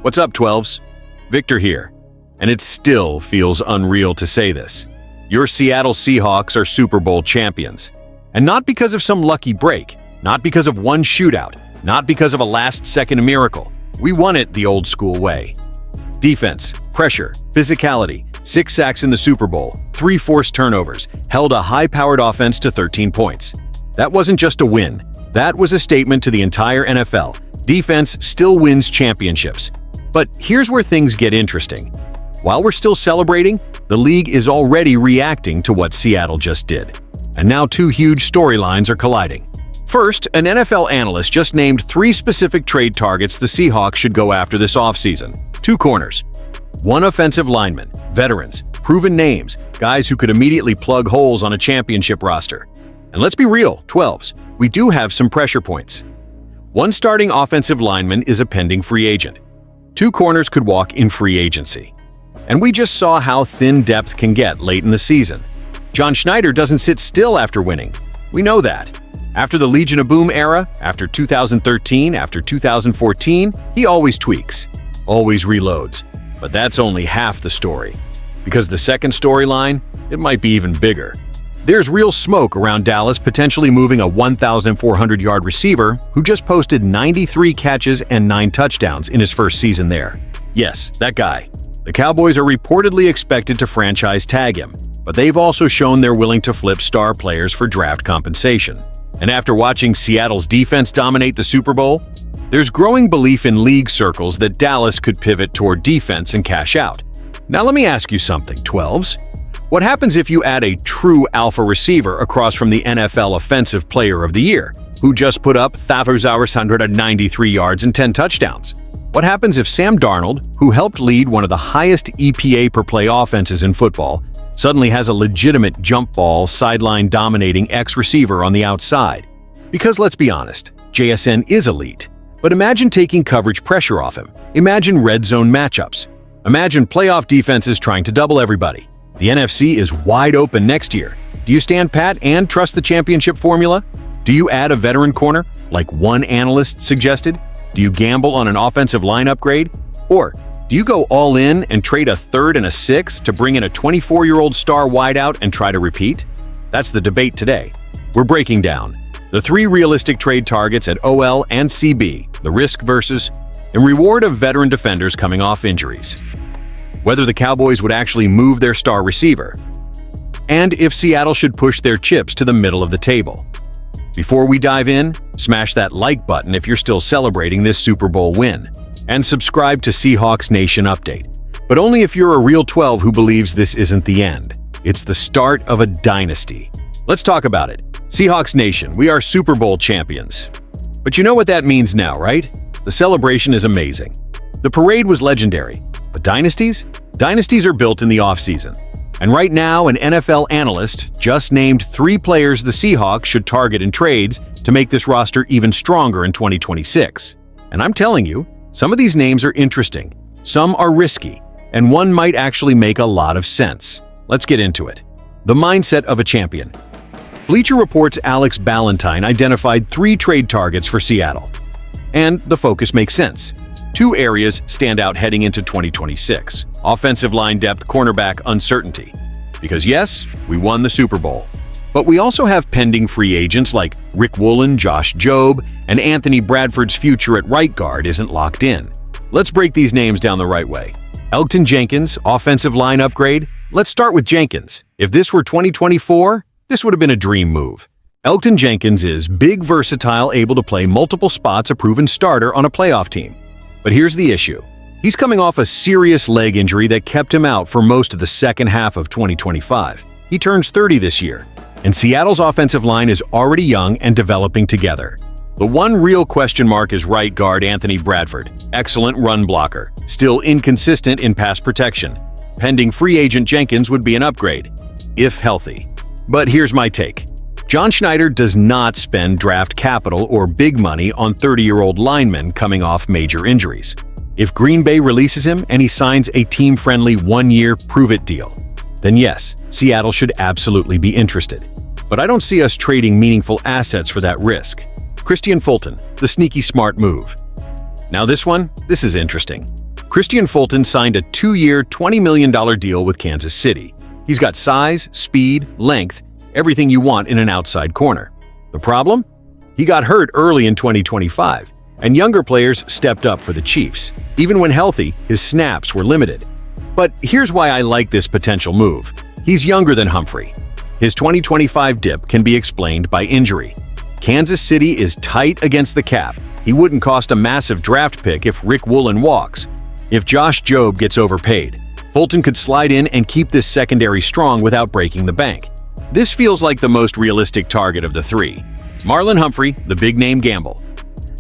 What's up, 12s? Victor here. And it still feels unreal to say this. Your Seattle Seahawks are Super Bowl champions. And not because of some lucky break, not because of one shootout, not because of a last-second miracle. We won it the old-school way. Defense, pressure, physicality, 6 sacks in the Super Bowl, 3 forced turnovers, held a high-powered offense to 13 points. That wasn't just a win. That was a statement to the entire NFL. Defense still wins championships. But here's where things get interesting. While we're still celebrating, the league is already reacting to what Seattle just did. And now 2 huge storylines are colliding. First, an NFL analyst just named 3 specific trade targets the Seahawks should go after this offseason. 2 corners, 1 offensive lineman, veterans, proven names, guys who could immediately plug holes on a championship roster. And let's be real, 12s, we do have some pressure points. 1 starting offensive lineman is a pending free agent. 2 corners could walk in free agency. And we just saw how thin depth can get late in the season. John Schneider doesn't sit still after winning. We know that. After the Legion of Boom era, after 2013, after 2014, he always tweaks, always reloads. But that's only half the story. Because the second storyline, it might be even bigger. There's real smoke around Dallas potentially moving a 1,400-yard receiver who just posted 93 catches and 9 touchdowns in his first season there. Yes, that guy. The Cowboys are reportedly expected to franchise tag him, but they've also shown they're willing to flip star players for draft compensation. And after watching Seattle's defense dominate the Super Bowl, there's growing belief in league circles that Dallas could pivot toward defense and cash out. Now let me ask you something, 12s. What happens if you add a true alpha receiver across from the NFL Offensive Player of the Year, who just put up 1,193 yards and 10 touchdowns? What happens if Sam Darnold, who helped lead one of the highest EPA per play offenses in football, suddenly has a legitimate jump ball, sideline-dominating X-receiver on the outside? Because let's be honest, JSN is elite. But imagine taking coverage pressure off him. Imagine red zone matchups. Imagine playoff defenses trying to double everybody. The NFC is wide open next year. Do you stand pat and trust the championship formula? Do you add a veteran corner, like one analyst suggested? Do you gamble on an offensive line upgrade? Or do you go all in and trade a 3rd and a 6th to bring in a 24-year-old star wideout and try to repeat? That's the debate today. We're breaking down the 3 realistic trade targets at OL and CB, the risk versus and reward of veteran defenders coming off injuries. Whether the Cowboys would actually move their star receiver, and if Seattle should push their chips to the middle of the table. Before we dive in, smash that like button if you're still celebrating this Super Bowl win, and subscribe to Seahawks Nation Update. But only if you're a real 12 who believes this isn't the end. It's the start of a dynasty. Let's talk about it. Seahawks Nation, we are Super Bowl champions. But you know what that means now, right? The celebration is amazing. The parade was legendary. But dynasties? Dynasties are built in the offseason. And right now, an NFL analyst just named 3 players the Seahawks should target in trades to make this roster even stronger in 2026. And I'm telling you, some of these names are interesting, some are risky, and one might actually make a lot of sense. Let's get into it. The mindset of a champion. Bleacher Report's Alex Ballantyne identified 3 trade targets for Seattle. And the focus makes sense. 2 areas stand out heading into 2026. Offensive line depth, cornerback uncertainty. Because yes, we won the Super Bowl. But we also have pending free agents like Rick Woolen, Josh Jobe, and Anthony Bradford's future at right guard isn't locked in. Let's break these names down the right way. Elgton Jenkins, offensive line upgrade. Let's start with Jenkins. If this were 2024, this would have been a dream move. Elgton Jenkins is big, versatile, able to play multiple spots, a proven starter on a playoff team. But here's the issue. He's coming off a serious leg injury that kept him out for most of the second half of 2025. He turns 30 this year, and Seattle's offensive line is already young and developing together. The one real question mark is right guard Anthony Bradford. Excellent run blocker, still inconsistent in pass protection. Pending free agent Jenkins would be an upgrade, if healthy. But here's my take. John Schneider does not spend draft capital or big money on 30-year-old linemen coming off major injuries. If Green Bay releases him and he signs a team-friendly 1-year prove-it deal, then yes, Seattle should absolutely be interested. But I don't see us trading meaningful assets for that risk. Christian Fulton, the sneaky smart move. Now this is interesting. Christian Fulton signed a 2-year, $20 million deal with Kansas City. He's got size, speed, length, everything you want in an outside corner. The problem? He got hurt early in 2025, and younger players stepped up for the Chiefs. Even when healthy, his snaps were limited. But here's why I like this potential move. He's younger than Humphrey. His 2025 dip can be explained by injury. Kansas City is tight against the cap. He wouldn't cost a massive draft pick if Rick Woolen walks. If Josh Jobe gets overpaid, Fulton could slide in and keep this secondary strong without breaking the bank. This feels like the most realistic target of the three. Marlon Humphrey, the big-name gamble.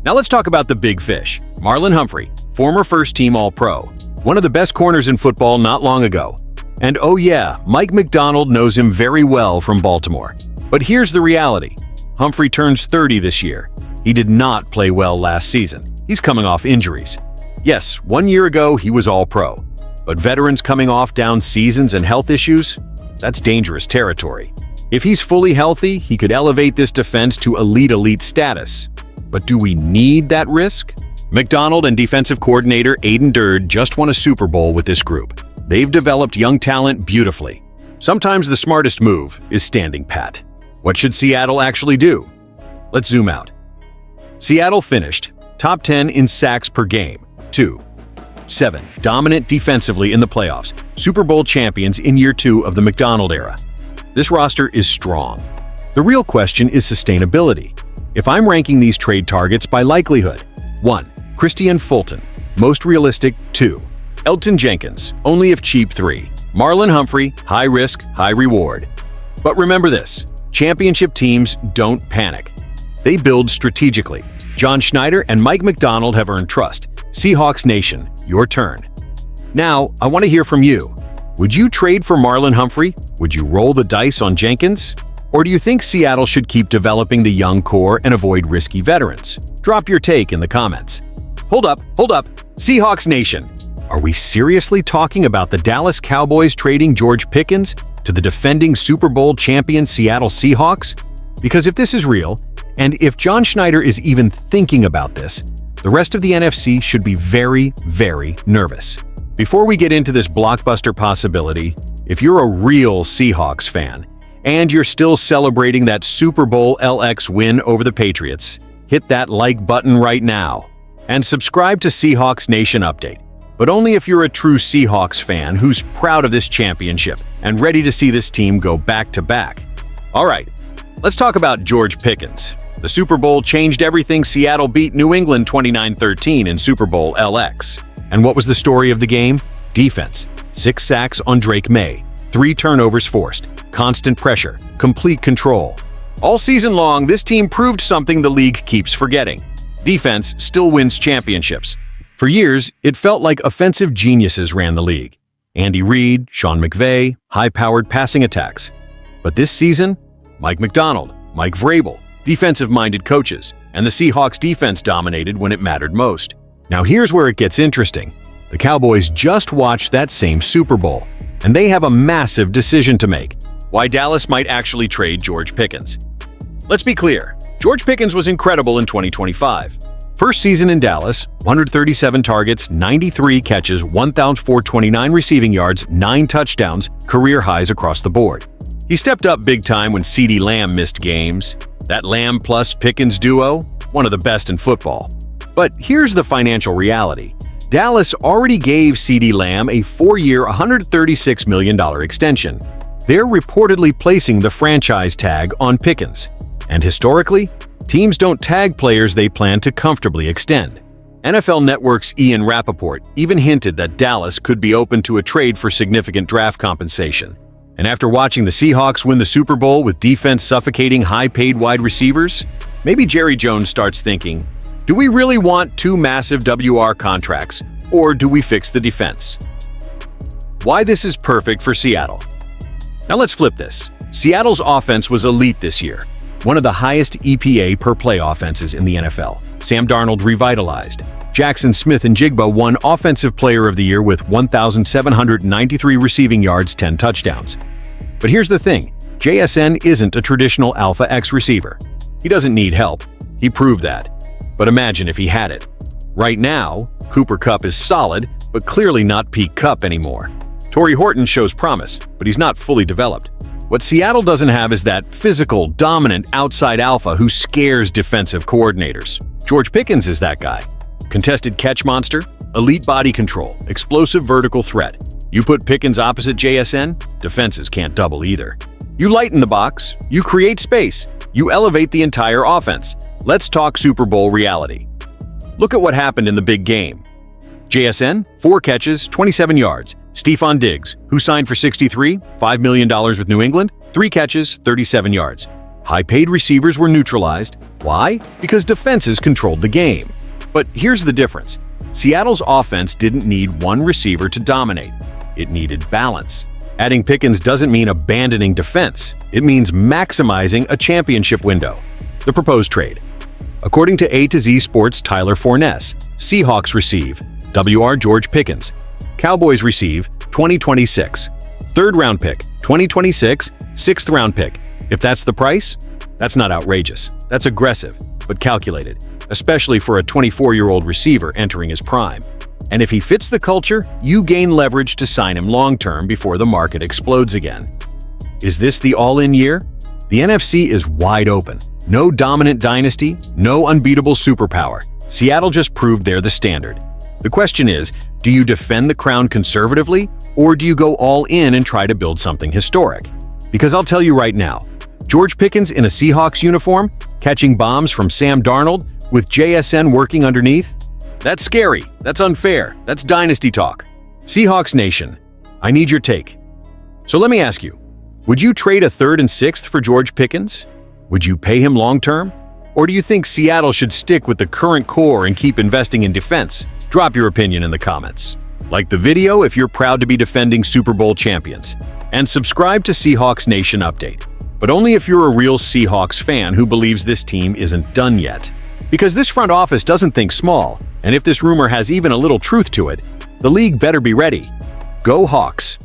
Now let's talk about the big fish. Marlon Humphrey, former first-team All-Pro. One of the best corners in football not long ago. And oh yeah, Mike McDonald knows him very well from Baltimore. But here's the reality. Humphrey turns 30 this year. He did not play well last season. He's coming off injuries. Yes, 1 year ago he was All-Pro. But veterans coming off down seasons and health issues? That's dangerous territory. If he's fully healthy, he could elevate this defense to elite status. But do we need that risk? McDonald and defensive coordinator Aiden Durd just won a Super Bowl with this group. They've developed young talent beautifully. Sometimes the smartest move is standing pat. What should Seattle actually do? Let's zoom out. Seattle finished top 10 in sacks per game, 2-7, dominant defensively in the playoffs, Super Bowl champions in year 2 of the McDonald era. This roster is strong. The real question is sustainability. If I'm ranking these trade targets by likelihood, 1. Christian Fulton, most realistic, 2. Elgton Jenkins, only if cheap, 3. Marlon Humphrey, high risk, high reward. But remember this, championship teams don't panic. They build strategically. John Schneider and Mike McDonald have earned trust. Seahawks Nation, your turn. Now, I want to hear from you. Would you trade for Marlon Humphrey? Would you roll the dice on Jenkins? Or do you think Seattle should keep developing the young core and avoid risky veterans? Drop your take in the comments. Hold up. Seahawks Nation. Are we seriously talking about the Dallas Cowboys trading George Pickens to the defending Super Bowl champion Seattle Seahawks? Because if this is real, and if John Schneider is even thinking about this, the rest of the NFC should be very nervous. Before we get into this blockbuster possibility, if you're a real Seahawks fan, and you're still celebrating that Super Bowl LX win over the Patriots, hit that like button right now. And subscribe to Seahawks Nation Update. But only if you're a true Seahawks fan who's proud of this championship and ready to see this team go back-to-back. All right, let's talk about George Pickens. The Super Bowl changed everything. Seattle beat New England 29-13 in Super Bowl LX. And what was the story of the game? Defense. 6 sacks on Drake May. 3 turnovers forced. Constant pressure. Complete control. All season long, this team proved something the league keeps forgetting. Defense still wins championships. For years, it felt like offensive geniuses ran the league. Andy Reid, Sean McVay, high-powered passing attacks. But this season, Mike McDonald, Mike Vrabel, defensive-minded coaches, and the Seahawks defense dominated when it mattered most. Now here's where it gets interesting. The Cowboys just watched that same Super Bowl, and they have a massive decision to make. Why Dallas might actually trade George Pickens. Let's be clear, George Pickens was incredible in 2025. First season in Dallas, 137 targets, 93 catches, 1,429 receiving yards, 9 touchdowns, career highs across the board. He stepped up big time when CeeDee Lamb missed games. That Lamb plus Pickens duo, one of the best in football. But here's the financial reality. Dallas already gave CeeDee Lamb a 4-year, $136 million extension. They're reportedly placing the franchise tag on Pickens. And historically, teams don't tag players they plan to comfortably extend. NFL Network's Ian Rappaport even hinted that Dallas could be open to a trade for significant draft compensation. And after watching the Seahawks win the Super Bowl with defense suffocating high-paid wide receivers, maybe Jerry Jones starts thinking, do we really want 2 massive WR contracts, or do we fix the defense? Why this is perfect for Seattle. Now let's flip this. Seattle's offense was elite this year, one of the highest EPA per play offenses in the NFL. Sam Darnold revitalized. Jackson Smith-Njigba won Offensive Player of the Year with 1,793 receiving yards, 10 touchdowns. But here's the thing, JSN isn't a traditional Alpha X receiver. He doesn't need help. He proved that. But imagine if he had it. Right now, Cooper Kupp is solid, but clearly not peak Cup anymore. Torrey Horton shows promise, but he's not fully developed. What Seattle doesn't have is that physical, dominant outside alpha who scares defensive coordinators. George Pickens is that guy. Contested catch monster, elite body control, explosive vertical threat. You put Pickens opposite JSN, defenses can't double either. You lighten the box, you create space, you elevate the entire offense. Let's talk Super Bowl reality. Look at what happened in the big game. JSN, 4 catches, 27 yards. Stephon Diggs, who signed for $63, $5 million with New England, 3 catches, 37 yards. High-paid receivers were neutralized. Why? Because defenses controlled the game. But here's the difference. Seattle's offense didn't need one receiver to dominate. It needed balance. Adding Pickens doesn't mean abandoning defense. It means maximizing a championship window. The proposed trade. According to A to Z Sports' Tyler Forness, Seahawks receive WR George Pickens. Cowboys receive 2026. 3rd-round pick, 2026, 6th-round pick. If that's the price, that's not outrageous. That's aggressive, but calculated, especially for a 24-year-old receiver entering his prime. And if he fits the culture, you gain leverage to sign him long-term before the market explodes again. Is this the all-in year? The NFC is wide open. No dominant dynasty, no unbeatable superpower. Seattle just proved they're the standard. The question is, do you defend the crown conservatively, or do you go all in and try to build something historic? Because I'll tell you right now, George Pickens in a Seahawks uniform, catching bombs from Sam Darnold, with JSN working underneath? That's scary, that's unfair, that's dynasty talk. Seahawks Nation, I need your take. So let me ask you, would you trade a 3rd and 6th for George Pickens? Would you pay him long-term? Or do you think Seattle should stick with the current core and keep investing in defense? Drop your opinion in the comments. Like the video if you're proud to be defending Super Bowl champions. And subscribe to Seahawks Nation Update. But only if you're a real Seahawks fan who believes this team isn't done yet. Because this front office doesn't think small, and if this rumor has even a little truth to it, the league better be ready. Go Hawks!